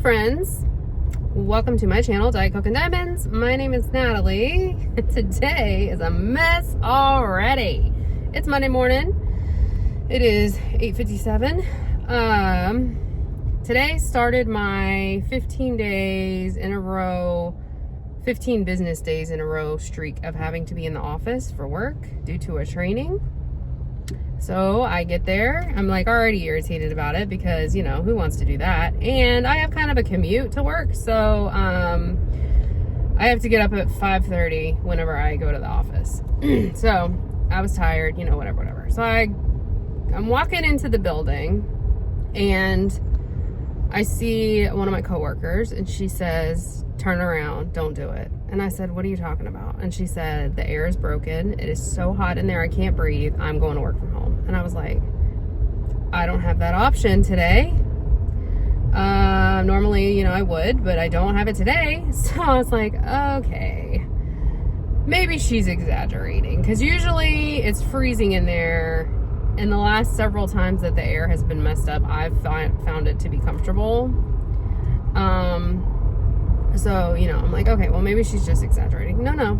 friends, welcome to my channel, Diet Coke and Diamonds. My name is Natalie. Today is a mess already. It's Monday morning. It is 8:57. Today started my 15 days in a row, 15 business days in a row streak of having to be in the office for work due to a training. So I get there, I'm like already irritated about it because, you know, who wants to do that? And I have kind of a commute to work, so I have to get up at 5:30 whenever I go to the office. So I was tired, you know, whatever. So I'm walking into the building and I see one of my coworkers and she says, "Turn around, don't do it." And I said, "What are you talking about?" And she said, "The air is broken. It is so hot in there, I can't breathe. I'm going to work from home." And I was like, I don't have that option today. Normally, you know, I would, but I don't have it today. So I was like, okay, maybe she's exaggerating, because usually it's freezing in there. And the last several times that the air has been messed up, I've found it to be comfortable. So, you know, I'm like, okay, well, maybe she's just exaggerating. No.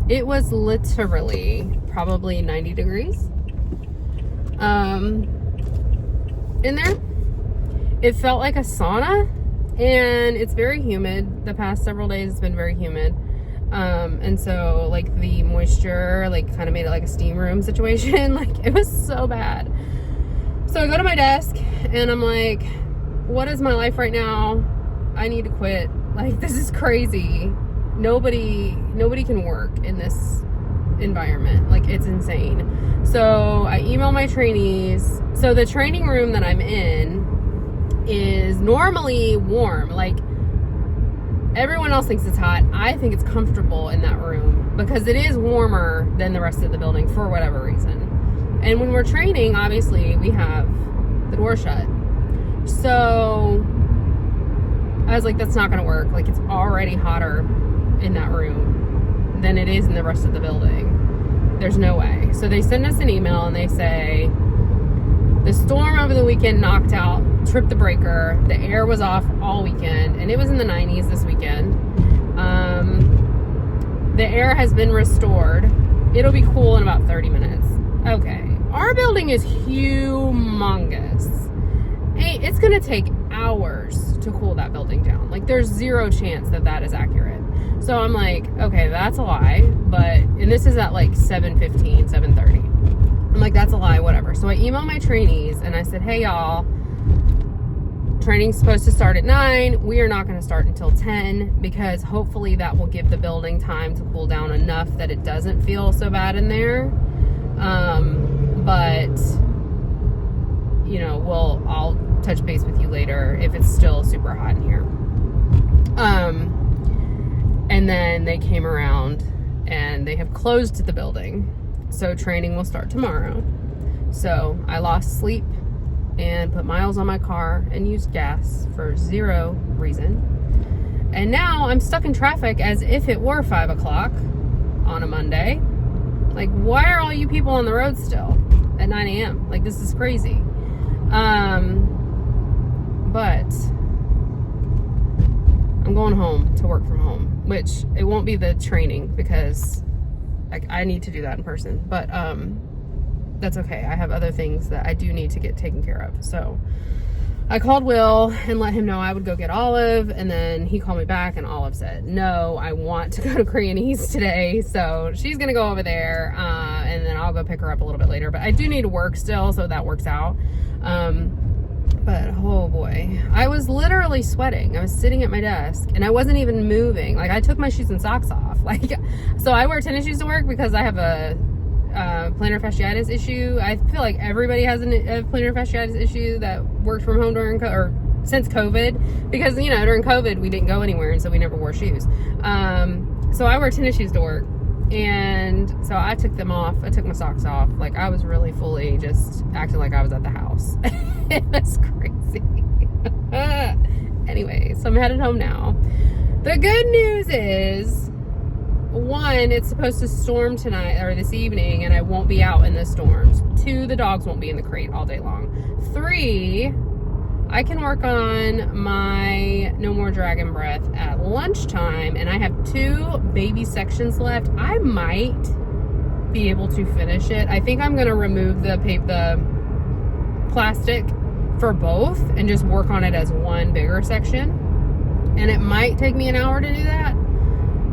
It was literally probably 90 degrees in there. It felt like a sauna, and it's very humid. The past several days it's been very humid. And so like the moisture like kind of made it like a steam room situation. Like it was so bad. So I go to my desk and I'm like, what is my life right now? I need to quit. Like, this is crazy. Nobody can work in this environment. Like, it's insane. So I email my trainees. So the training room that I'm in is normally warm. Like, everyone else thinks it's hot. I think it's comfortable in that room because it is warmer than the rest of the building for whatever reason. And when we're training, obviously, we have the door shut. So I was like, that's not going to work. Like, it's already hotter in that room than it is in the rest of the building. There's no way. So they send us an email and they say, the storm over the weekend knocked out, tripped the breaker. The air was off all weekend, and it was in the 90s this weekend. The air has been restored. It'll be cool in about 30 minutes. Okay. Our building is humongous. Hey, it's going to take hours to cool that building down. Like, there's zero chance that that is accurate. So I'm like, okay, that's a lie. And this is at like 7:15, 7:30. I'm like, that's a lie, whatever. So I emailed my trainees and I said, hey, y'all, training's supposed to start at 9. We are not going to start until 10 because hopefully that will give the building time to cool down enough that it doesn't feel so bad in there. But, you know, I'll touch base with you later if it's still super hot in here. And then they came around and they have closed the building. So training will start tomorrow. So I lost sleep and put miles on my car and used gas for zero reason. And now I'm stuck in traffic as if it were 5 o'clock on a Monday. Like, why are all you people on the road still at 9 a.m.? Like, this is crazy. But I'm going home to work from home, which it won't be the training because I need to do that in person, but that's okay. I have other things that I do need to get taken care of. So I called Will and let him know I would go get Olive, and then he called me back and Olive said, no, I want to go to Granny's today. So she's going to go over there, and then I'll go pick her up a little bit later. But I do need to work still, so that works out. But oh boy, I was literally sweating. I was sitting at my desk and I wasn't even moving. Like, I took my shoes and socks off. Like, so I wear tennis shoes to work because I have a plantar fasciitis issue. I feel like everybody has a plantar fasciitis issue that worked from home since COVID, because, you know, during COVID we didn't go anywhere, and so we never wore shoes. So I wear tennis shoes to work, and so I took them off. I took my socks off. Like, I was really fully just acting like I was at the house. It was crazy. Anyway, so I'm headed home now. The good news is, 1, it's supposed to storm tonight or this evening, and I won't be out in the storms. 2, the dogs won't be in the crate all day long. 3, I can work on my No More Dragon Breath at lunchtime, and I have 2 baby sections left. I might be able to finish it. I think I'm going to remove the plastic for both and just work on it as one bigger section. And it might take me an hour to do that,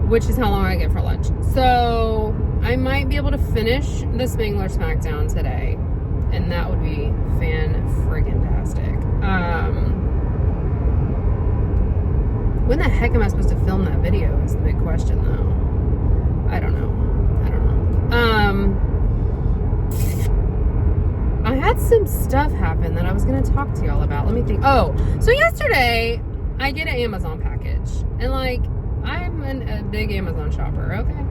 which is how long I get for lunch. So I might be able to finish the Spangler Smackdown today, and that would be fan-friggin-tastic. When the heck am I supposed to film that video is the big question, though. I don't know. I had some stuff happen that I was going to talk to y'all about. Let me think. Oh, so yesterday I get an Amazon package, and like, I'm a big Amazon shopper, okay?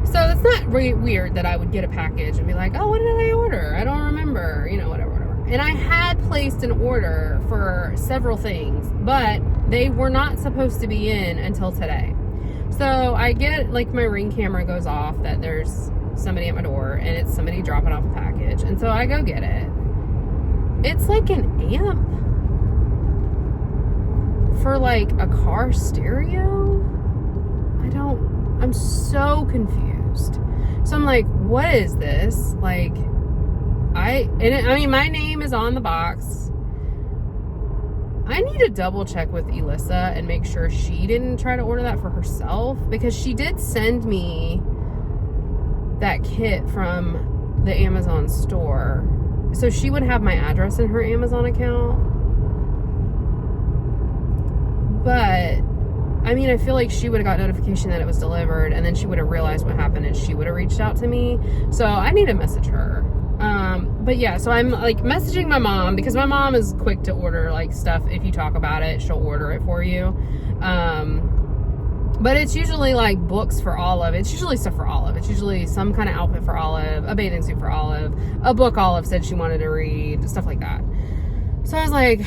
So it's not weird that I would get a package and be like, oh, what did I order? I don't remember, you know, whatever. And I had placed an order for several things, but they were not supposed to be in until today. So I get, like, my Ring camera goes off that there's somebody at my door, and it's somebody dropping off a package. And so I go get it. It's like an amp for like a car stereo. I'm so confused. So I'm like, what is this? Like, I mean, my name is on the box. I need to double check with Elissa and make sure she didn't try to order that for herself, because she did send me that kit from the Amazon store. So she would have my address in her Amazon account. But I mean, I feel like she would have got notification that it was delivered, and then she would have realized what happened, and she would have reached out to me. So I need to message her. But yeah, so I'm like messaging my mom, because my mom is quick to order like stuff. If you talk about it, she'll order it for you. But it's usually like books for Olive. It's usually stuff for Olive. It's usually some kind of outfit for Olive, a bathing suit for Olive, a book Olive said she wanted to read, stuff like that. So I was like,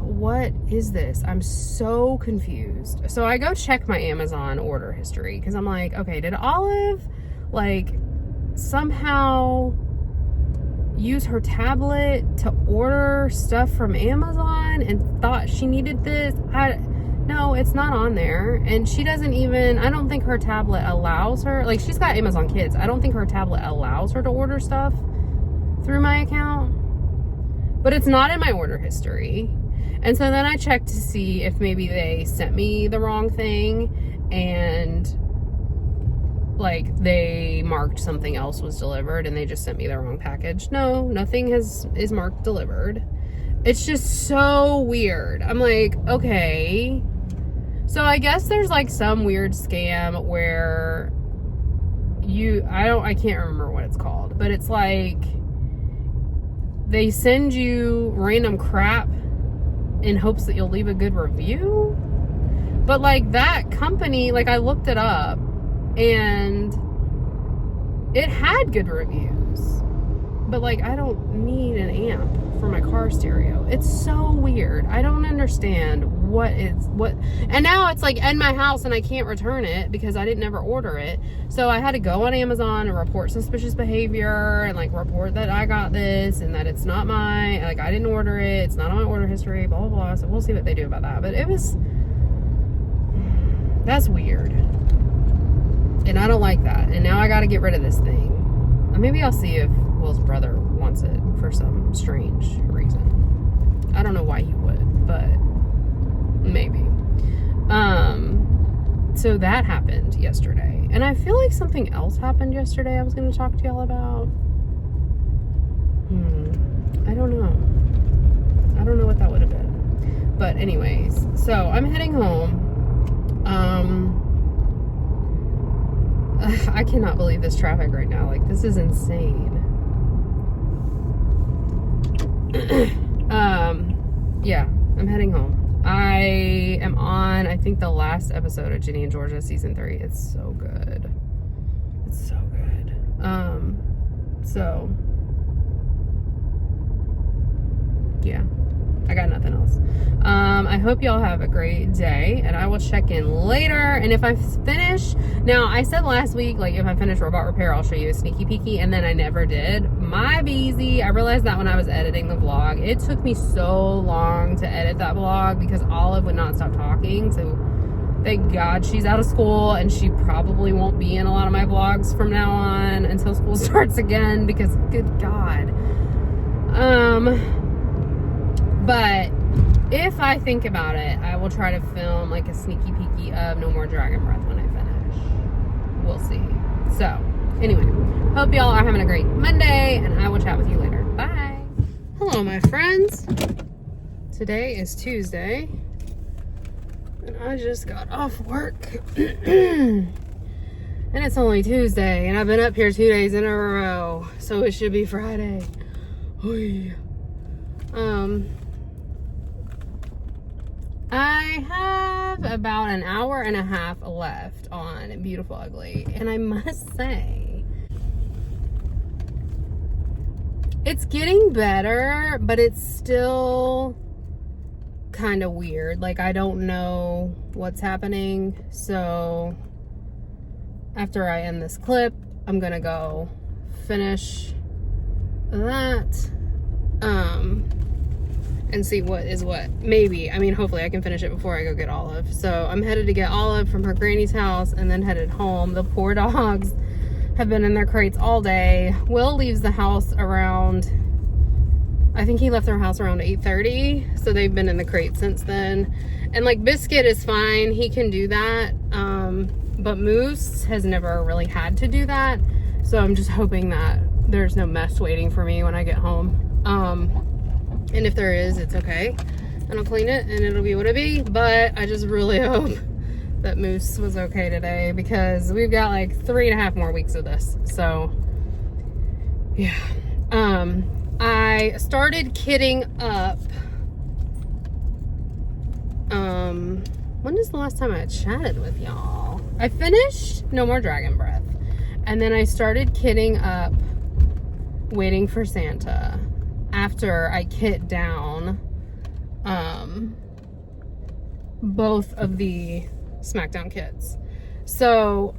what is this? I'm so confused. So I go check my Amazon order history, because I'm like, okay, did Olive like somehow use her tablet to order stuff from Amazon and thought she needed this? No, it's not on there. And she doesn't even, I don't think her tablet allows her, like, she's got Amazon Kids. I don't think her tablet allows her to order stuff through my account. But it's not in my order history. And so then I checked to see if maybe they sent me the wrong thing, and like they marked something else was delivered and they just sent me the wrong package. No, nothing is marked delivered. It's just so weird. I'm like, okay. So I guess there's like some weird scam where I can't remember what it's called, but it's like they send you random crap in hopes that you'll leave a good review. But like that company, like I looked it up and it had good reviews. But like, I don't need an amp for my car stereo. It's so weird. I don't understand what. And now it's like in my house and I can't return it because I didn't ever order it. So I had to go on Amazon and report suspicious behavior and like report that I got this and that it's not like I didn't order it. It's not on my order history, blah, blah, blah. So we'll see what they do about that. But that's weird. And I don't like that. And now I got to get rid of this thing. Maybe I'll see if Will's brother wants it for some strange reason. I don't know why he would, but maybe. So that happened yesterday. And I feel like something else happened yesterday I was going to talk to y'all about. I don't know. I don't know what that would have been. But anyways, so I'm heading home. I cannot believe this traffic right now. Like, this is insane. Yeah, I'm heading home. I am on, I think, the last episode of Ginny and Georgia season 3. It's so good. It's so good. So yeah, I got nothing else. I hope y'all have a great day, and I will check in later. And if I finish, now I said last week, like if I finish robot repair, I'll show you a sneaky peeky, and then I never did. My beezy, I realized that when I was editing the vlog. It took me so long to edit that vlog because Olive would not stop talking. So thank God she's out of school, and she probably won't be in a lot of my vlogs from now on until school starts again, because good God. But if I think about it, I will try to film like a sneaky peeky of No More Dragon Breath when I finish. We'll see. So, anyway, hope y'all are having a great Monday, and I will chat with you later. Bye. Hello, my friends. Today is Tuesday, and I just got off work. And it's only Tuesday, and I've been up here 2 days in a row, so it should be Friday. Oy. I have about an hour and a half left on Beautiful Ugly, and I must say, it's getting better, but it's still kind of weird. Like, I don't know what's happening, so after I end this clip, I'm gonna go finish that, and see what is what. Maybe, I mean, hopefully I can finish it before I go get Olive. So I'm headed to get Olive from her granny's house and then headed home. The poor dogs have been in their crates all day. Will leaves the house around, I think he left their house around 8:30, so they've been in the crate since then. And like Biscuit is fine, he can do that, but Moose has never really had to do that, so I'm just hoping that there's no mess waiting for me when I get home. And if there is, it's okay, and I'll clean it and it'll be what it be. But I just really hope that Moose was okay today, because we've got like 3.5 more weeks of this. So yeah. I started kitting up, when is the last time I chatted with y'all? I finished No More Dragon Breath, and then I started kitting up Waiting for Santa after I kit down both of the SmackDown kits. So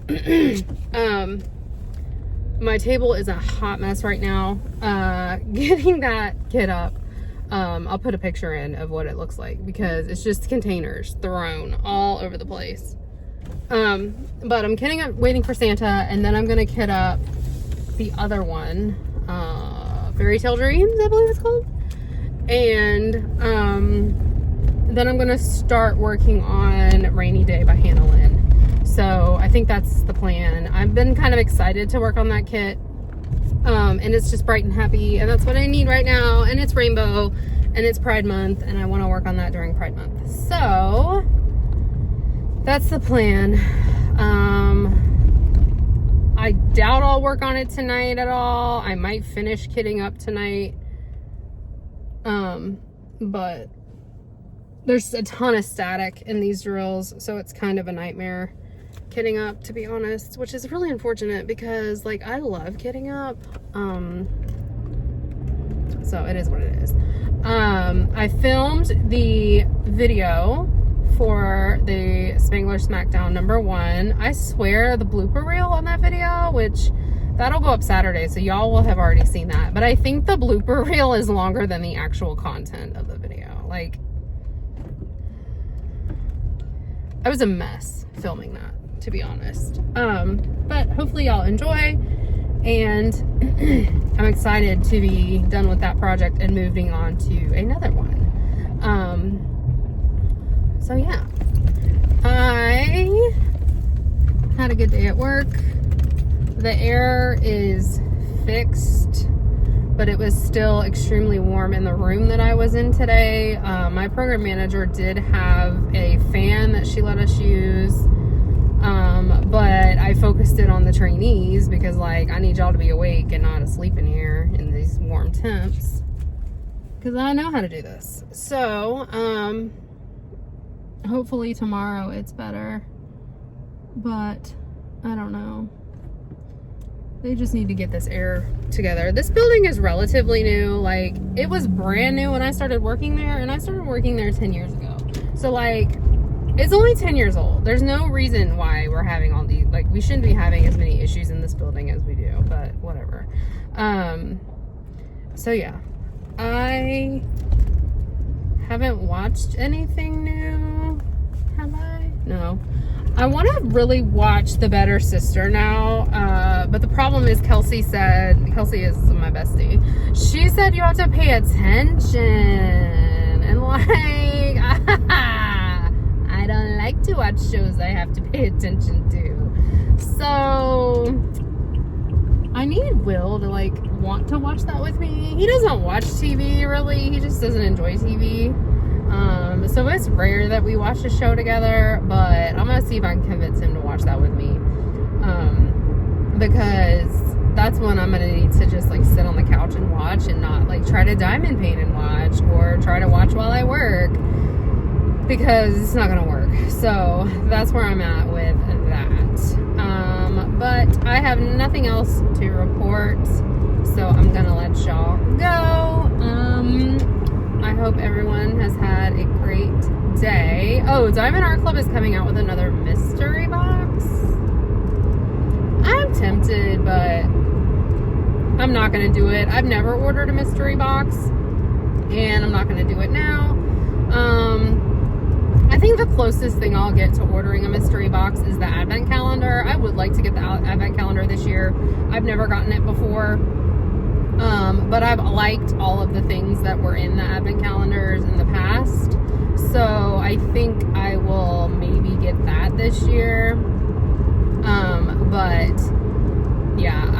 my table is a hot mess right now. Getting that kit up, I'll put a picture in of what it looks like, because it's just containers thrown all over the place. But I'm kitting up Waiting for Santa, and then I'm gonna kit up the other one, Fairytale Dreams, I believe it's called. And then I'm gonna start working on Rainy Day by Hannah Lynn. So I think that's the plan. I've been kind of excited to work on that kit, and it's just bright and happy, and that's what I need right now. And it's rainbow, and it's Pride Month, and I want to work on that during Pride Month. So that's the plan. I doubt I'll work on it tonight at all. I might finish kitting up tonight. But there's a ton of static in these drills, so it's kind of a nightmare kitting up, to be honest, which is really unfortunate, because like I love kitting up. So it is what it is. I filmed the video for the Spangler Smackdown #1. I swear the blooper reel on that video, which that'll go up Saturday, so y'all will have already seen that. But I think the blooper reel is longer than the actual content of the video. Like, I was a mess filming that, to be honest. But hopefully y'all enjoy, and I'm excited to be done with that project and moving on to another one. So yeah, I had a good day at work. The air is fixed, but it was still extremely warm in the room that I was in today. My program manager did have a fan that she let us use, but I focused it on the trainees, because like I need y'all to be awake and not asleep in here in these warm temps, because I know how to do this. So hopefully tomorrow it's better, but I don't know. They just need to get this air together. This building is relatively new. Like, it was brand new when I started working there, and I started working there 10 years ago. So, like, it's only 10 years old. There's no reason why we're having all these, like, we shouldn't be having as many issues in this building as we do, but whatever. So yeah, I haven't watched anything new, have I? No. I want to really watch The Better Sister now, but the problem is Kelsey is my bestie. She said you have to pay attention, and like, I don't like to watch shows I have to pay attention to. So I need Will to like want to watch that with me. He doesn't watch TV really. He just doesn't enjoy TV. So it's rare that we watch a show together, but I'm gonna see if I can convince him to watch that with me. Because that's when I'm gonna need to just like sit on the couch and watch, and not like try to diamond paint and watch, or try to watch while I work, because it's not gonna work. So that's where I'm at with that. But I have nothing else to report, so I'm gonna let y'all go. I hope everyone has had a great day. Oh, Diamond Art Club is coming out with another mystery box. I'm tempted, but I'm not gonna do it. I've never ordered a mystery box, and I'm not gonna do it now. I think the closest thing I'll get to ordering a mystery box is the advent calendar. I would like to get the advent calendar this year. I've never gotten it before. But I've liked all of the things that were in the advent calendars in the past. So I think I will maybe get that this year. But yeah,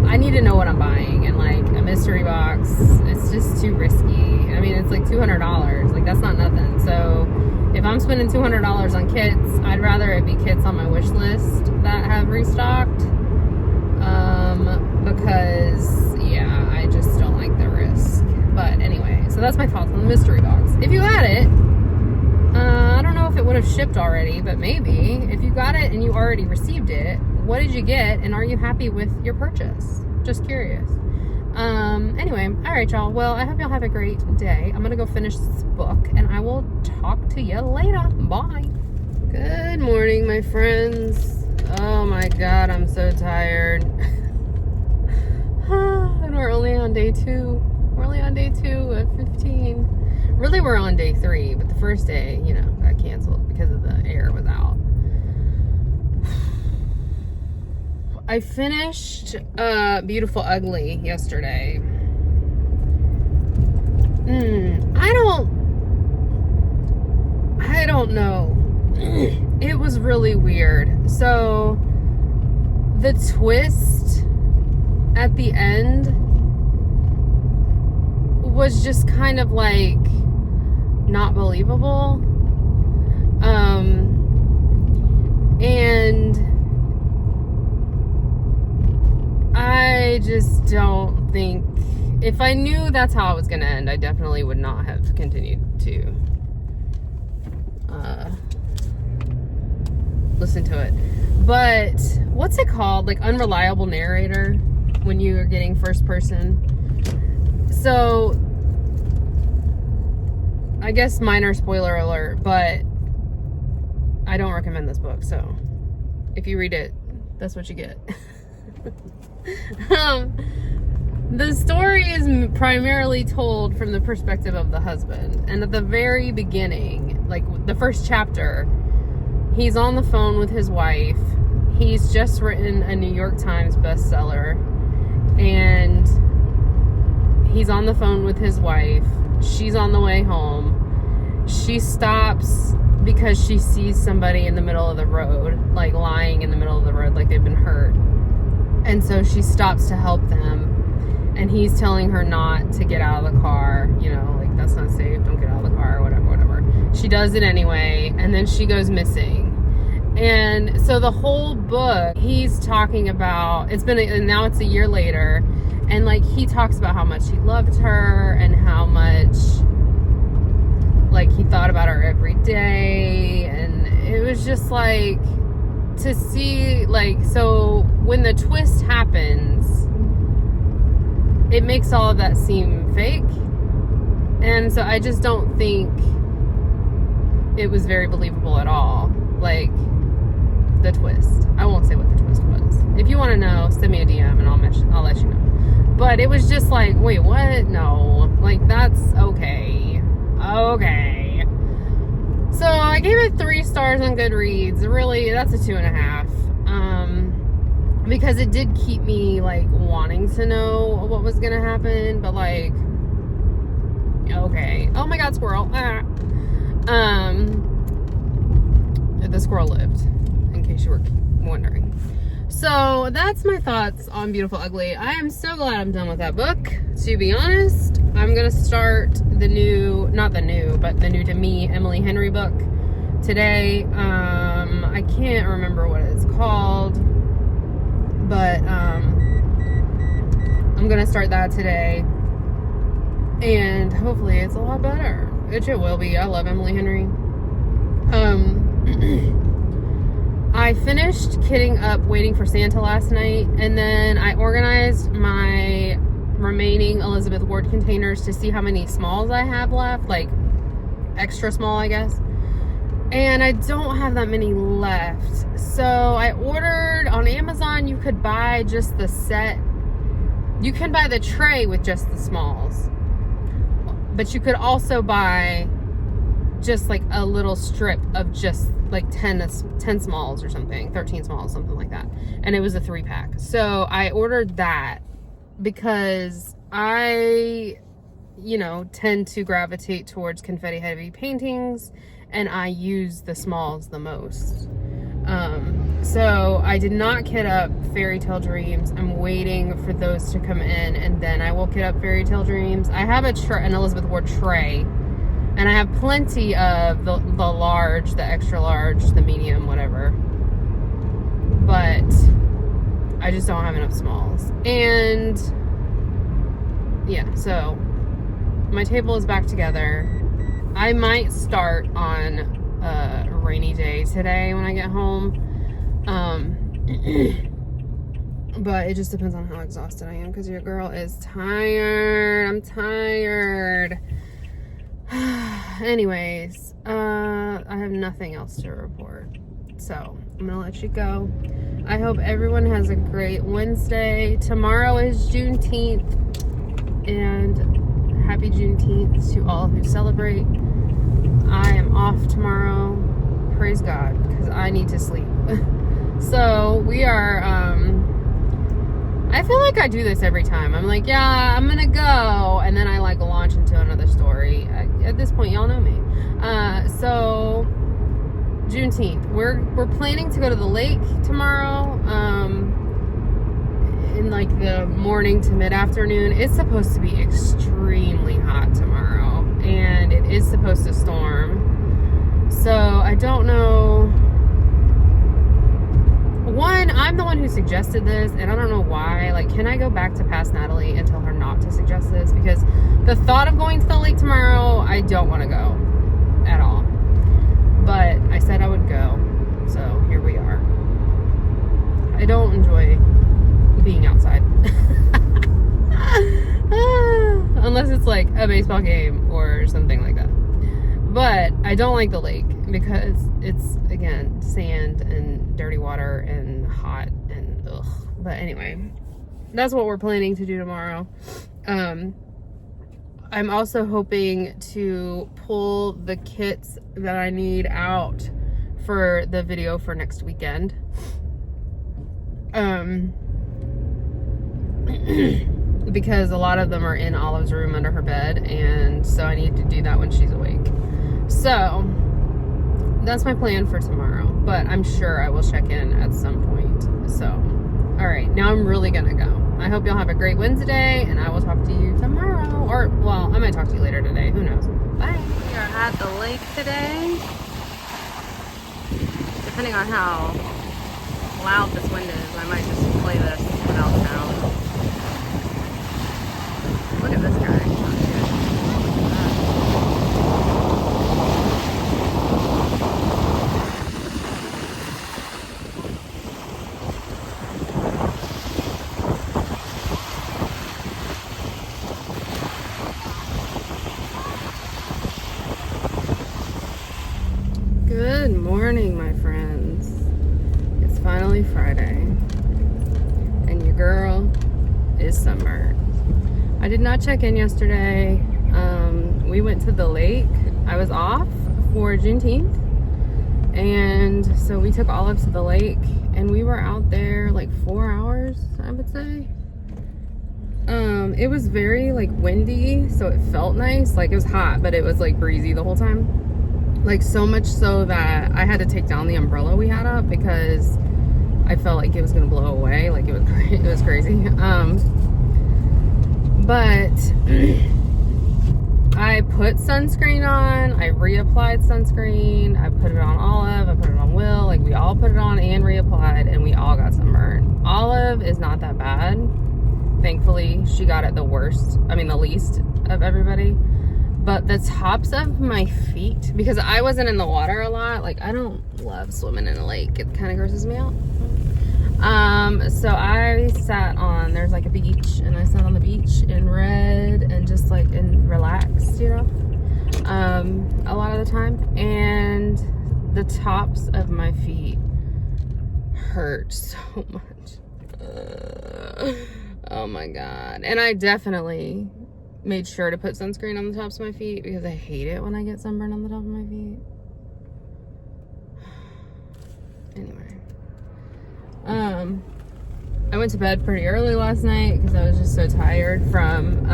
I need to know what I'm buying, and like a mystery box, it's just too risky. I mean, it's like $200. Like, that's not nothing. So if I'm spending $200 on kits, I'd rather it be kits on my wish list that have restocked. Because yeah, I just don't like the risk. But anyway, so that's my thoughts on the mystery box. If you got it, I don't know if it would have shipped already, but maybe if you got it and you already received it, what did you get, and are you happy with your purchase? Just curious. Anyway, all right, y'all. Well, I hope y'all have a great day. I'm gonna go finish this book, and I will talk to you later. Bye. Good morning, my friends. Oh my God, I'm so tired. And we're only on day 2. We're only on day 2 of 15. Really, we're on day 3, but the first day, you know, got canceled because of the air was out. I finished Beautiful Ugly yesterday. I don't know. It was really weird. So the twist at the end was just kind of like not believable. And I just don't think, if I knew that's how it was going to end, I definitely would not have continued to listen to it. But what's it called? Like unreliable narrator, when you are getting first person. So I guess minor spoiler alert, but I don't recommend this book. So if you read it, that's what you get. The story is primarily told from the perspective of the husband, and at the very beginning, like the first chapter, he's on the phone with his wife. He's just written a New York Times bestseller, and he's on the phone with his wife. She's on the way home. She stops because she sees somebody in the middle of the road, like lying in the middle of the road, like they've been hurt. And so she stops to help them, and he's telling her not to get out of the car, you know, like that's not safe, don't get out of the car, whatever. She does it anyway, and then she goes missing. And so the whole book, he's talking about, and now it's a year later, and like he talks about how much he loved her, and how much like he thought about her every day, and it was just like, to see, like, so when the twist happens, it makes all of that seem fake. And so I just don't think it was very believable at all. Like, the twist. I won't say what the twist was. If you want to know, send me a DM and I'll let you know. But it was just like, wait, what? No. Like, that's okay. Okay. So I gave it 3 stars on Goodreads. Really, that's a 2.5. Because it did keep me, like, wanting to know what was gonna happen. But, like, okay. Oh my God, squirrel. Ah. The squirrel lived, in case you were wondering. So that's my thoughts on Beautiful Ugly. I am so glad I'm done with that book, to be honest. I'm gonna start the new, not the new, but the new to me Emily Henry book today. I can't remember what it's called, but I'm gonna start that today, and hopefully it's a lot better, which it will be. I love Emily Henry. I finished kitting up Waiting for Santa last night, and then I organized my remaining Elizabeth Ward containers to see how many smalls I have left, like extra small, I guess. And I don't have that many left. So I ordered on Amazon. You could buy just the set. You can buy the tray with just the smalls, but you could also buy just like a little strip of just like 10 smalls or something, 13 smalls, something like that. And it was a 3-pack. So I ordered that because I, you know, tend to gravitate towards confetti heavy paintings, and I use the smalls the most. So I did not kit up Fairytale Dreams. I'm waiting for those to come in, and then I will kit up Fairytale Dreams. I have an Elizabeth Ward tray, and I have plenty of the large, the extra large, the medium, whatever. But I just don't have enough smalls. And yeah, so my table is back together. I might start on a rainy day today when I get home. But it just depends on how exhausted I am, because your girl is tired. I'm tired. Anyways, I have nothing else to report, so I'm gonna let you go. I hope everyone has a great Wednesday. Tomorrow is Juneteenth, and happy Juneteenth to all who celebrate. I am off tomorrow, praise God, because I need to sleep. So we are, I feel like I do this every time. I'm like, yeah, I'm gonna go, and then I like launch into another story. At this point, y'all know me. So Juneteenth, we're planning to go to the lake tomorrow, in like the morning to mid-afternoon. It's supposed to be extremely hot tomorrow, and it is supposed to storm. So I don't know. One, I'm the one who suggested this, and I don't know why. Like, can I go back to past Natalie and tell her not to suggest this? Because the thought of going to the lake tomorrow, I don't want to go at all. But I said I would go, so here we are. I don't enjoy being outside. Unless it's like a baseball game or something like that. But I don't like the lake because it's, again, sand and dirty water and hot and ugh. But anyway, that's what we're planning to do tomorrow. I'm also hoping to pull the kits that I need out for the video for next weekend. Because a lot of them are in Olive's room under her bed, and so I need to do that when she's awake. So that's my plan for tomorrow, but I'm sure I will check in at some point. So, all right, now I'm really gonna go. I hope y'all have a great Wednesday, and I will talk to you tomorrow. Or, well, I might talk to you later today. Who knows? Bye. We are at the lake today. Depending on how loud this wind is, I might just play this without sound. Look at this guy. friends. It's finally Friday, and your girl is sunburned. I did not check in yesterday. We went to the lake. I was off for Juneteenth, and so we took Olive to the lake, and we were out there like 4 hours, I would say. It was very like windy, so it felt nice. Like, it was hot, but it was like breezy the whole time. Like, so much so that I had to take down the umbrella we had up because I felt like it was gonna blow away. Like, it was crazy. But I put sunscreen on. I reapplied sunscreen. I put it on Olive. I put it on Will. Like, we all put it on and reapplied, and we all got sunburned. Olive is not that bad. Thankfully, she got it the least of everybody. But the tops of my feet, because I wasn't in the water a lot. Like, I don't love swimming in a lake. It kind of grosses me out. So I sat on, there's like a beach, and I sat on the beach and read and just like, and relaxed, you know, a lot of the time. And the tops of my feet hurt so much. Oh my God. And I definitely made sure to put sunscreen on the tops of my feet because I hate it when I get sunburned on the top of my feet. Anyway. I went to bed pretty early last night because I was just so tired from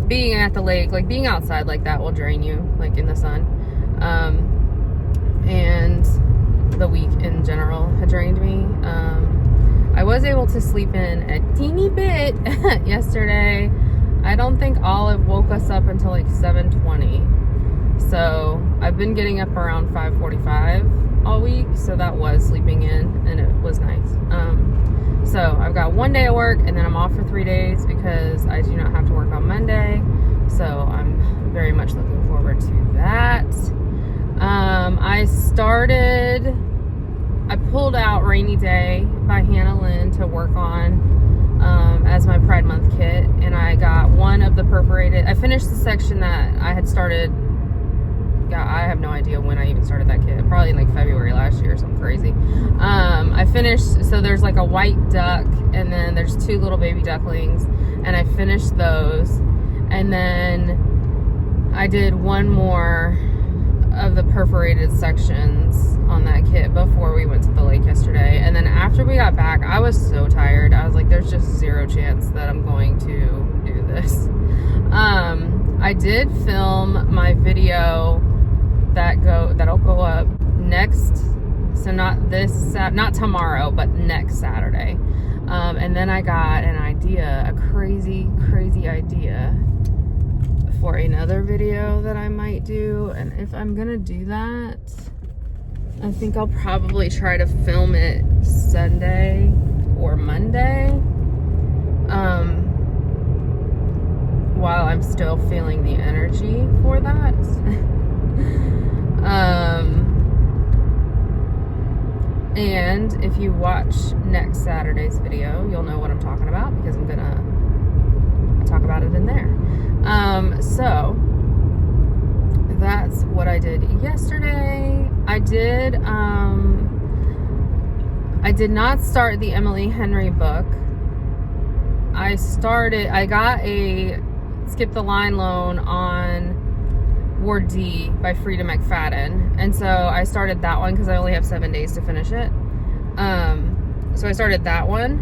being at the lake. Like, being outside like that will drain you, like in the sun. And the week in general had drained me. I was able to sleep in a teeny bit yesterday. I don't think Olive woke us up until like 7:20. So I've been getting up around 5:45 all week, so that was sleeping in, and it was nice. So I've got 1 day of work, and then I'm off for 3 days because I do not have to work on Monday. So I'm very much looking forward to that. I pulled out Rainy Day by Hannah Lynn to work on as my Pride Month kit, and I got one of the perforated. I finished the section that I had started. God, I have no idea when I even started that kit. Probably in like February last year or something crazy. I finished, so there's like a white duck, and then there's 2 little baby ducklings, and I finished those. And then I did one more of the perforated sections on that kit before we went to the lake yesterday. And then after we got back, I was so tired. I was like, there's just 0 chance that I'm going to do this. I did film my video that'll go up next, so not tomorrow, but next Saturday. And then I got an idea, a crazy idea for another video that I might do. And if I'm gonna do that, I think I'll probably try to film it Sunday or Monday, while I'm still feeling the energy for that. And if you watch next Saturday's video, you'll know what I'm talking about because I'm gonna talk about it in there. So that's what I did yesterday. I did not start the Emily Henry book. I got a Skip the Line loan on Ward D by Freida McFadden, and so I started that one because I only have 7 days to finish it. So I started that one,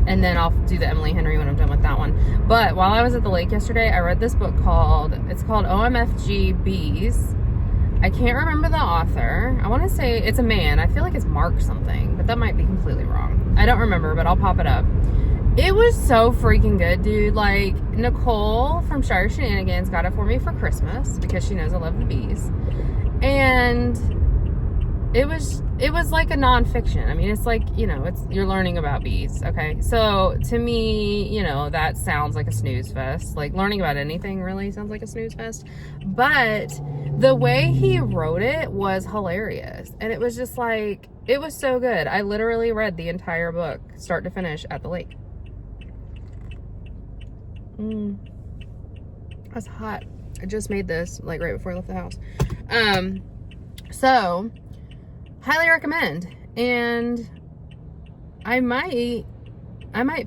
and then I'll do the Emily Henry when I'm done with that one. But while I was at the lake yesterday, I read this book called OMFG Bees. I can't remember the author. I want to say it's a man. I feel like it's Mark something, but that might be completely wrong. I don't remember, but I'll pop it up. It was so freaking good, dude. Like, Nicole from Shire Shenanigans got it for me for Christmas because she knows I love the bees. And it was like a nonfiction. I mean, it's like, you know, you're learning about bees. Okay. So to me, you know, that sounds like a snooze fest. Like, learning about anything really sounds like a snooze fest. But the way he wrote it was hilarious. And it was just like, it was so good. I literally read the entire book, start to finish, at the lake. That's hot. I just made this like right before I left the house. So highly recommend. And I might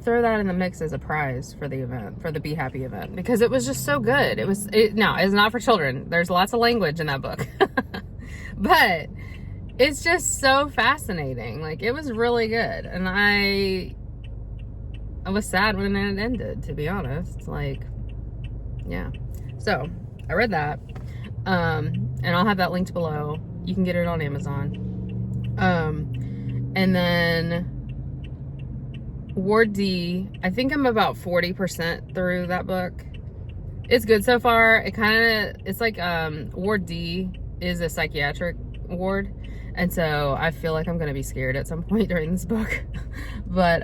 throw that in the mix as a prize for the event, for the Be Happy event, because it was just so good. No, it's not for children. There's lots of language in that book. But it's just so fascinating. Like, it was really good. And I was sad when it ended, to be honest. Like, yeah. So I read that. And I'll have that linked below. You can get it on Amazon. And then Ward D, I think I'm about 40% through that book. It's good so far. It's like, Ward D is a psychiatric ward. And so I feel like I'm going to be scared at some point during this book. But,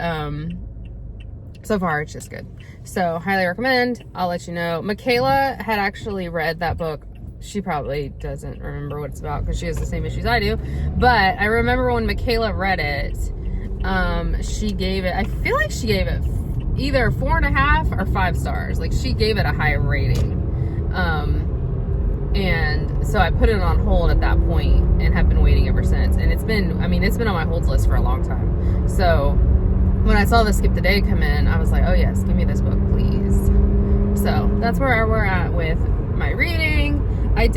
so far it's just good. So highly recommend. I'll let you know. Michaela had actually read that book. She probably doesn't remember what it's about because she has the same issues I do. But I remember when Michaela read it, she gave it, I feel like she gave it either 4.5 or 5 stars. Like, she gave it a high rating. And so I put it on hold at that point and have been waiting ever since. And it's been on my holds list for a long time. So when I saw the Skip the Day come in, I was like, oh yes, give me this book, please. So that's where we're at with my reading. I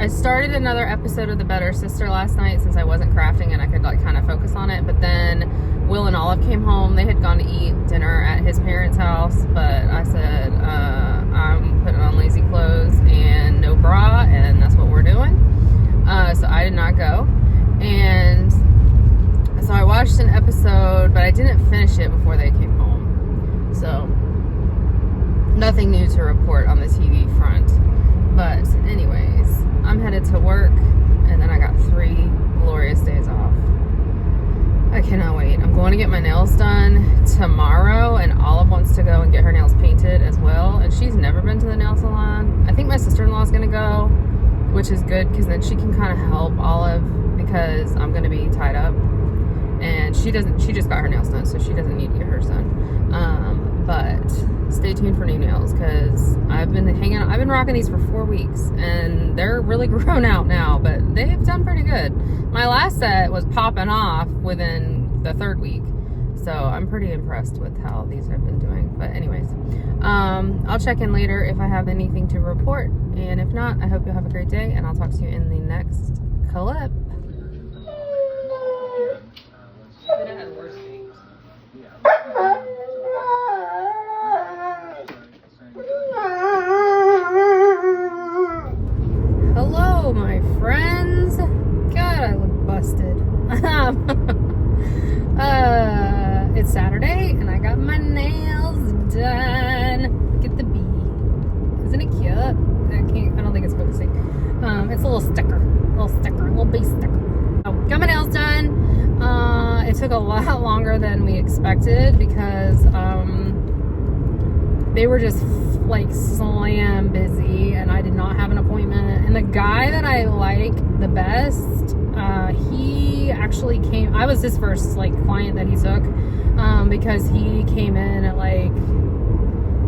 started another episode of The Better Sister last night since I wasn't crafting and I could like kind of focus on it. But then Will and Olive came home. They had gone to eat dinner at his parents' house. But I said, I'm putting on lazy clothes and no bra, and that's what we're doing. So I did not go. And so I watched an episode, but I didn't finish it before they came home. So nothing new to report on the TV front. But anyways, I'm headed to work, and then I got 3 glorious days off. I cannot wait. I'm going to get my nails done tomorrow, and Olive wants to go and get her nails painted as well. And she's never been to the nail salon. I think my sister-in-law is going to go, which is good because then she can kind of help Olive because I'm going to be tied up. And she just got her nails done, so she doesn't need to get hers done. But stay tuned for new nails because I've been rocking these for 4 weeks and they're really grown out now, but they've done pretty good. My last set was popping off within the 3rd week. So I'm pretty impressed with how these have been doing. But anyways, I'll check in later if I have anything to report. And if not, I hope you'll have a great day and I'll talk to you in the next clip. Hello, my friends. God, I look busted. It's Saturday, and I got my nails done. Look at the bee. Isn't it cute? I don't think it's focusing. It's a little sticker, little bee sticker. Oh, got my nails done. It took a lot longer than we expected because they were just like slam busy and I did not have an appointment. And the guy that I like the best, he actually came, I was his first like client that he took, because he came in at like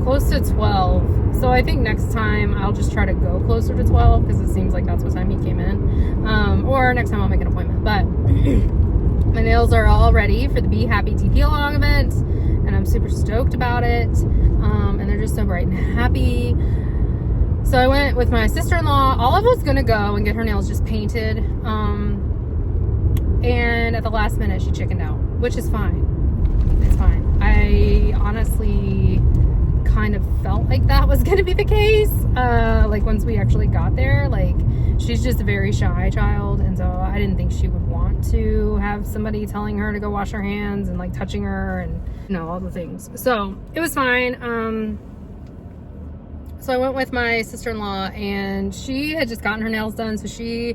close to 12. So I think next time I'll just try to go closer to 12 because it seems like that's what time he came in. Or next time I'll make an appointment. But my nails are all ready for the Be Happy TP Along event, and I'm super stoked about it. And they're just so bright and happy. So I went with my sister-in-law. Olive was gonna go and get her nails just painted. And at the last minute she chickened out, which is fine. It's fine. I honestly kind of felt like that was gonna be the case. Like once we actually got there, like she's just a very shy child, and so I didn't think she would want to have somebody telling her to go wash her hands and like touching her and all the things. So it was fine. So I went with my sister-in-law and she had just gotten her nails done, so she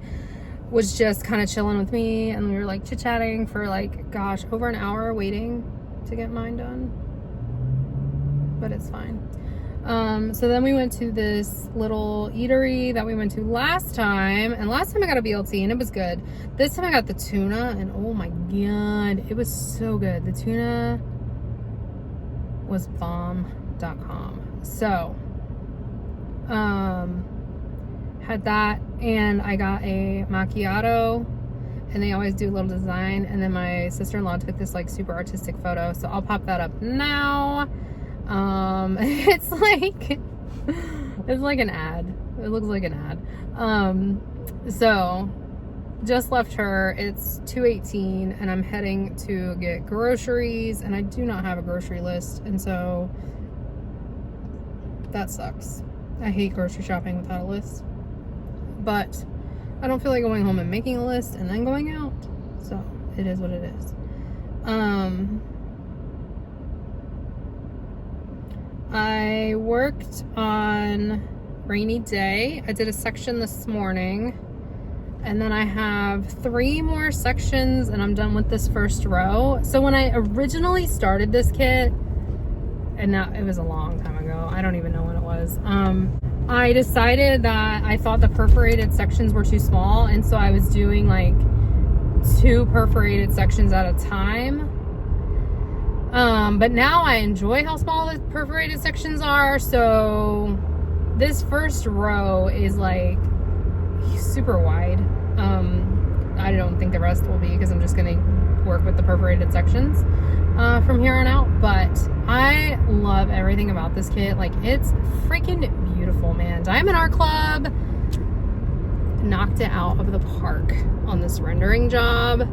was just kind of chilling with me, and we were like chit-chatting for like, gosh, over an hour waiting to get mine done. But it's fine. So then we went to this little eatery that we went to last time, and last time I got a BLT and it was good. This time I got the tuna, and oh my god, it was so good. The tuna was bomb.com. So had that, and I got a macchiato, and they always do a little design. And then my sister-in-law took this like super artistic photo, so I'll pop that up now. It's like an ad. It looks like an ad. So just left her. It's 2:18 and I'm heading to get groceries, and I do not have a grocery list, and so that sucks. I hate grocery shopping without a list, but I don't feel like going home and making a list and then going out, so it is what it is. I worked on rainy day. I did a section this morning, and then I have 3 more sections and I'm done with this first row. So when I originally started this kit, and now it was a long time ago, I don't even know when it was, I decided that I thought the perforated sections were too small, and so I was doing like 2 perforated sections at a time. But now I enjoy how small the perforated sections are, so this first row is like super wide. I don't think the rest will be, because I'm just gonna work with the perforated sections from here on out. But I love everything about this kit. Like, it's freaking beautiful, man. Diamond Art Club knocked it out of the park on this rendering job.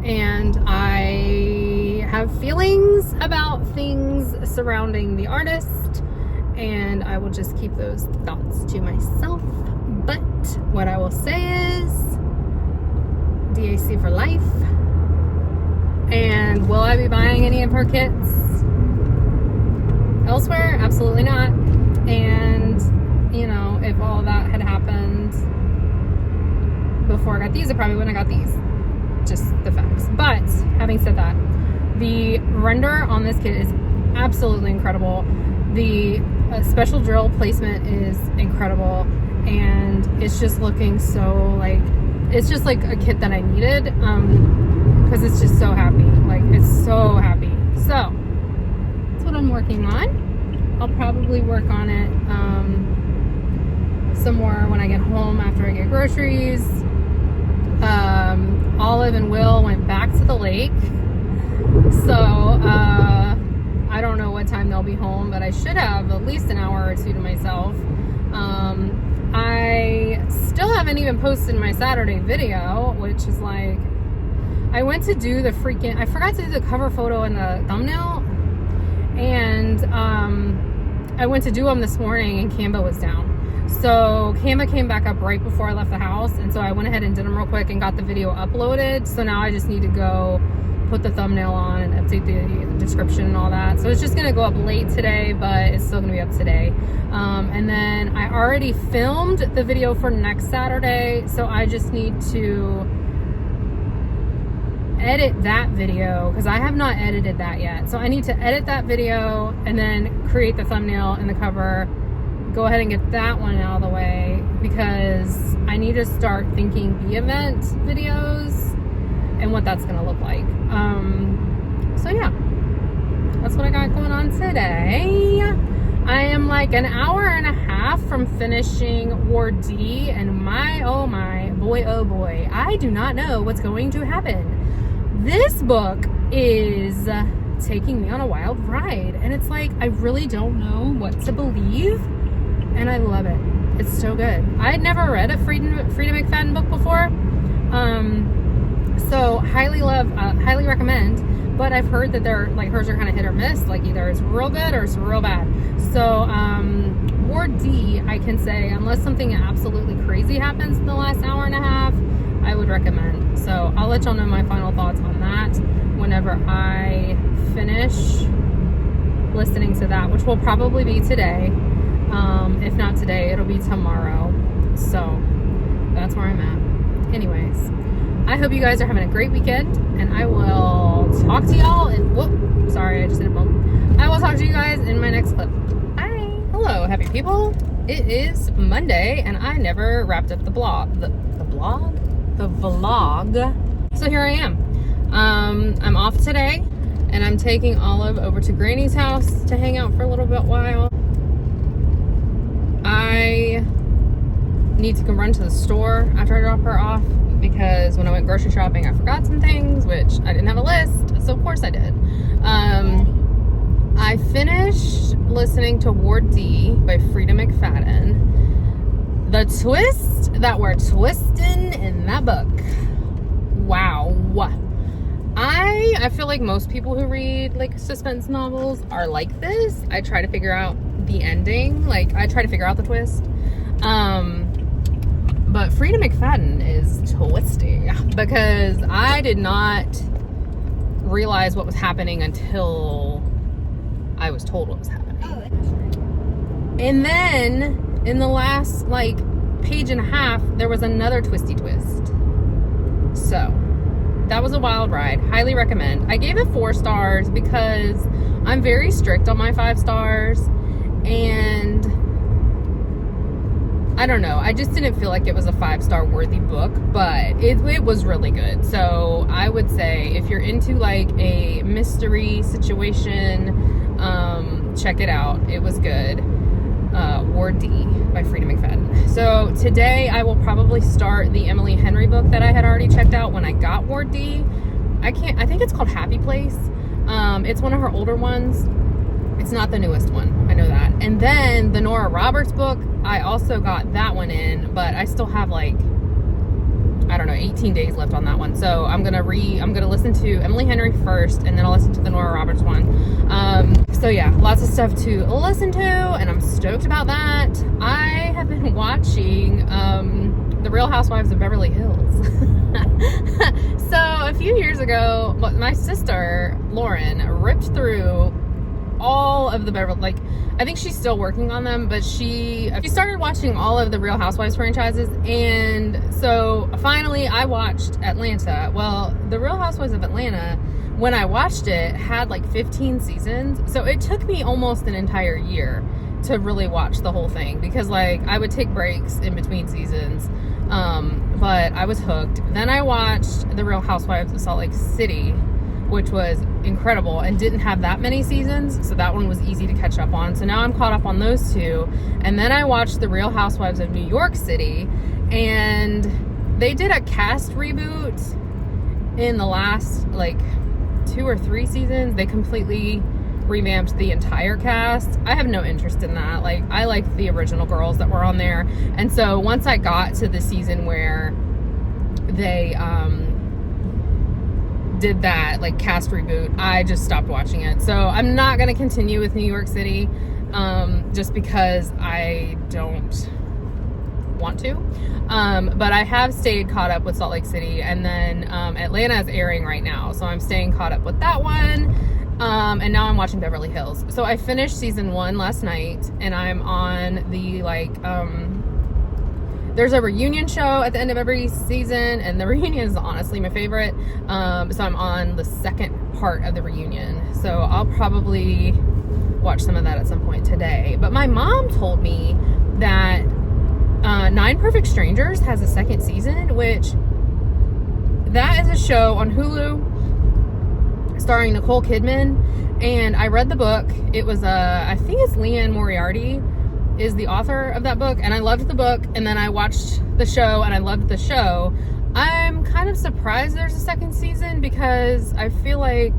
And I have feelings about things surrounding the artist, and I will just keep those thoughts to myself. But what I will say is DAC for life. And will I be buying any of her kits elsewhere? Absolutely not. And, you know, if all that had happened before I got these, I probably wouldn't have got these. Just the facts. But having said that, the render on this kit is absolutely incredible. The special drill placement is incredible, and it's just looking so like, it's just like a kit that I needed, because it's just so happy. Like, it's so happy. So that's what I'm working on. I'll probably work on it some more when I get home after I get groceries. Olive and Will went back to the lake, so I don't know what time they'll be home, but I should have at least an hour or 2 to myself. I still haven't even posted my Saturday video, which is like, I went to do the I forgot to do the cover photo and the thumbnail, and I went to do them this morning and Canva was down. So Canva came back up right before I left the house, and so I went ahead and did them real quick and got the video uploaded. So now I just need to go put the thumbnail on and update the description and all that. So it's just gonna go up late today, but it's still gonna be up today. And then I already filmed the video for next Saturday, so I just need to edit that video, because I have not edited that yet. So I need to edit that video and then create the thumbnail and the cover. Go ahead and get that one out of the way, because I need to start thinking event videos and what that's gonna look like. So yeah, that's what I got going on today. I am like an hour and a half from finishing Ward D, and my oh boy, I do not know what's going to happen. This book is taking me on a wild ride, and it's like, I really don't know what to believe, and I love it. It's so good. I had never read a Freida McFadden book before, so highly recommend. But I've heard that they're like, hers are kind of hit or miss. Like, either it's real good or it's real bad. So Ward D, I can say, unless something absolutely crazy happens in the last hour and a half, I would recommend. So I'll let y'all know my final thoughts on that whenever I finish listening to that, which will probably be today. If not today, it'll be tomorrow. So that's where I'm at. Anyways, I hope you guys are having a great weekend, and I will talk to y'all in, whoop, sorry, I just hit a bump. I will talk to you guys in my next clip. Bye. Hello, happy people. It is Monday, and I never wrapped up the vlog. So here I am. I'm off today, and I'm taking Olive over to Granny's house to hang out for a little bit while. I need to run to the store after I drop her off, because when I went grocery shopping, I forgot some things, which I didn't have a list, so of course I did. I finished listening to Ward D by Freida McFadden. The twist that we're twisting in that book. Wow. I feel like most people who read like suspense novels are like this. I try to figure out the ending. Like, I try to figure out the twist. But Freida McFadden is twisty, because I did not realize what was happening until I was told what was happening. Oh, interesting. And then in the last like page and a half, there was another twisty twist. So that was a wild ride. Highly recommend. I gave it 4 stars because I'm very strict on my 5 stars, and I don't know, I just didn't feel like it was a 5-star worthy book, but it was really good. So I would say if you're into like a mystery situation, check it out. It was good. Ward D by Freida McFadden. So today I will probably start the Emily Henry book that I had already checked out when I got Ward D. I think it's called Happy Place. It's one of her older ones. It's not the newest one, I know that. And then the Nora Roberts book, I also got that one in, but I still have like, I don't know, 18 days left on that one. So I'm gonna listen to Emily Henry first, and then I'll listen to the Nora Roberts one. So yeah, lots of stuff to listen to, and I'm stoked about that. I have been watching The Real Housewives of Beverly Hills. So a few years ago, my sister Lauren ripped through all of the Beverly, like, I think she's still working on them, but she started watching all of the Real Housewives franchises, and so finally I watched Atlanta. Well, the Real Housewives of Atlanta, when I watched it, had like 15 seasons, so it took me almost an entire year to really watch the whole thing, because like I would take breaks in between seasons, but I was hooked. Then I watched the Real Housewives of Salt Lake City, which was incredible and didn't have that many seasons, so that one was easy to catch up on. So now I'm caught up on those 2. And then I watched The Real Housewives of New York City, and they did a cast reboot in the last like 2 or 3 seasons. They completely revamped the entire cast. I have no interest in that. Like, I liked the original girls that were on there. And so once I got to the season where they did that like cast reboot, I just stopped watching it. So I'm not gonna continue with New York City, just because I don't want to, but I have stayed caught up with Salt Lake City, and then Atlanta is airing right now, so I'm staying caught up with that one, and now I'm watching Beverly Hills. So I finished season 1 last night, and I'm on the like there's a reunion show at the end of every season, and the reunion is honestly my favorite. So I'm on the second part of the reunion. So I'll probably watch some of that at some point today. But my mom told me that 9 Perfect Strangers has a second season, which that is a show on Hulu starring Nicole Kidman. And I read the book. It was I think it's Liane Moriarty is the author of that book, and I loved the book, and then I watched the show and I loved the show. I'm kind of surprised there's a second season, because I feel like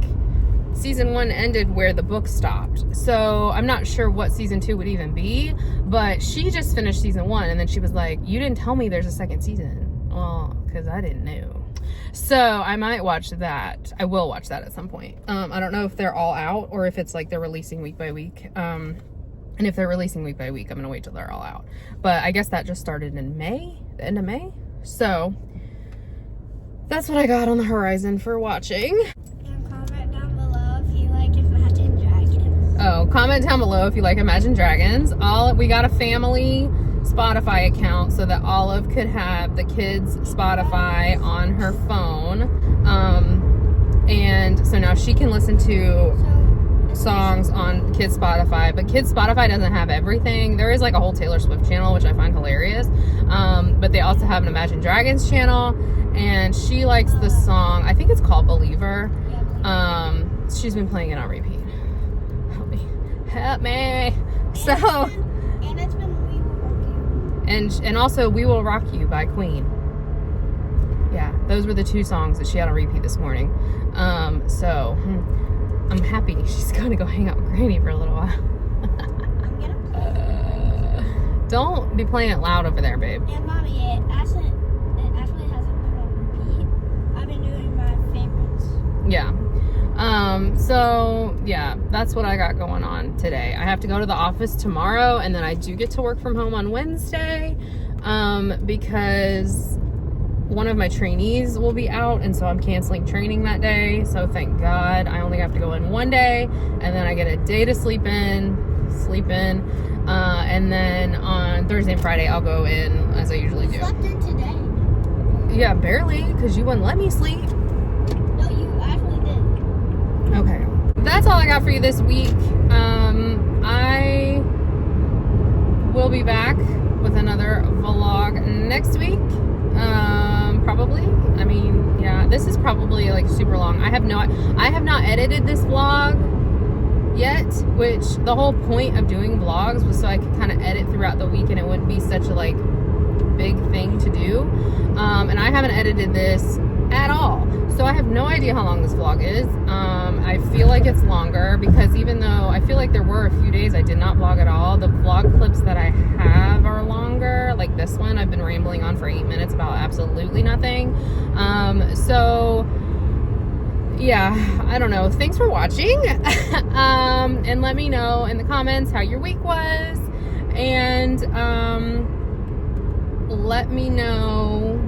season 1 ended where the book stopped, so I'm not sure what season 2 would even be. But she just finished season 1, and then she was like, you didn't tell me there's a second season. Well, because I didn't know. So I might watch that. I will watch that at some point. I don't know if they're all out or if it's like they're releasing week by week. And if they're releasing week by week, I'm gonna wait till they're all out. But I guess that just started in May, the end of May. So that's what I got on the horizon for watching. And comment down below if you like Imagine Dragons. Oh, comment down below if you like Imagine Dragons. We got a family Spotify account so that Olive could have the kids' Spotify on her phone. And so now she can listen to songs on kids Spotify, but kids Spotify doesn't have everything. There is like a whole Taylor Swift channel, which I find hilarious, but they also have an Imagine Dragons channel, and she likes the song, I think it's called Believer. She's been playing it on repeat. Help me. So and it's been And also We Will Rock You by Queen. Yeah, those were the 2 songs that she had on repeat this morning. So I'm happy she's gonna go hang out with Granny for a little while. Don't be playing it loud over there, babe. Yeah, Mommy, it actually hasn't been on repeat. I've been doing my favorites. Yeah. So yeah, that's what I got going on today. I have to go to the office tomorrow, and then I do get to work from home on Wednesday, because one of my trainees will be out, and so I'm canceling training that day. So thank God I only have to go in one day, and then I get a day to sleep in, and then on Thursday and Friday I'll go in as I usually do. You slept in today? Yeah, barely, because you wouldn't let me sleep. No, you actually did. Okay, that's all I got for you this week. I will be back with another vlog next week. Probably. I mean, yeah, this is probably like super long. I have not edited this vlog yet, which the whole point of doing vlogs was so I could kind of edit throughout the week and it wouldn't be such a like big thing to do. And I haven't edited this at all, so I have no idea how long this vlog is. I feel like it's longer because even though I feel like there were a few days I did not vlog at all, the vlog clips that I have are longer. Like this one, I've been rambling on for 8 minutes about absolutely nothing. So yeah, I don't know. Thanks for watching. And let me know in the comments how your week was, and let me know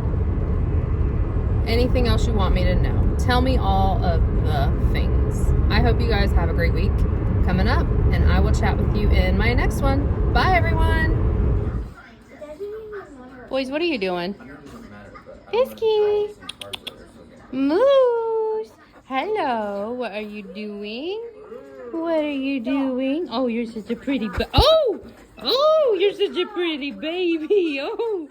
anything else you want me to know. Tell me all of the things. I hope you guys have a great week coming up, and I will chat with you in my next one. Bye, everyone. Boys, what are you doing? Bisky. Moose. Hello. What are you doing? What are you doing? Oh, you're such a pretty oh, you're such a pretty baby. Oh.